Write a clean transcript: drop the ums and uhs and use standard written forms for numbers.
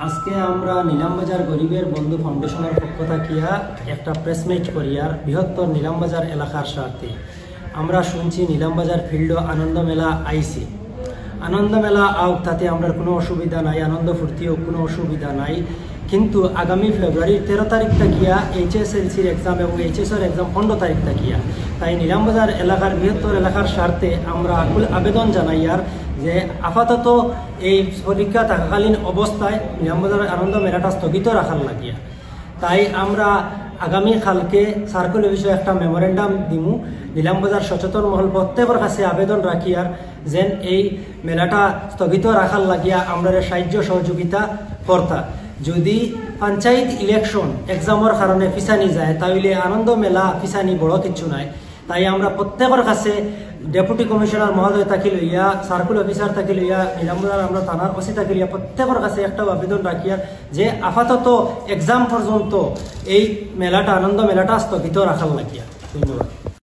আজকে আমরা নিলামবাজার গরিবের বন্ধু ফাউন্ডেশনের পক্ষ থাকিয়া একটা প্রেসমিট করিয়ার বৃহত্তর নিলামবাজার এলাকার স্বার্থে আমরা শুনছি নিলামবাজার ফিল্ড আনন্দ মেলা আইসি আনন্দ মেলা আউট তাতে আমরা কোনো অসুবিধা নাই, আনন্দ ফুর্তিও কোনো অসুবিধা নাই। কিন্তু আগামী ফেব্রুয়ারির 13 তারিখ থাকিয়া HSLCর এক্সাম এবং HSর এক্সাম 15 তারিখ থাকিয়া, তাই নিলামবাজার এলাকার বৃহত্তর এলাকার স্বার্থে আমরা আকুল আবেদন জানাইয়ার যে আপাতত এই পরীক্ষা থাকাকালীন অবস্থায় নিলামবাজার আনন্দ মেলাটা স্থগিত রাখার লাগিয়া। তাই আমরা আগামী কালকে সার্কুল অফিসে একটা মেমোরেন্ডাম দিমু। নিলামবাজার সচেতন মহল প্রত্যেকের কাছে আবেদন রাখিয়ার যেন এই মেলাটা স্থগিত রাখার লাগিয়া আমরা সাহায্য সহযোগিতা করতা। যদি পঞ্চায়েত ইলেকশন এক্সামের কারণে পিছানি যায় তাহলে আনন্দ মেলা পিছানি বড় কিছু নাই। তাই আমরা প্রত্যেকের কাছে ডেপুটি কমিশনার মহোদয় থাকি লইয়া, সার্কুল অফিসার থাকি লইয়া, নিলামবাজার আমরা থানার ওসি থাকি লইয়া প্রত্যেকের কাছে একটা আবেদন রাখিয়ার যে আপাতত এক্সাম পর্যন্ত এই মেলাটা আনন্দ মেলাটা স্থগিত রাখার লাগিয়া। ধন্যবাদ।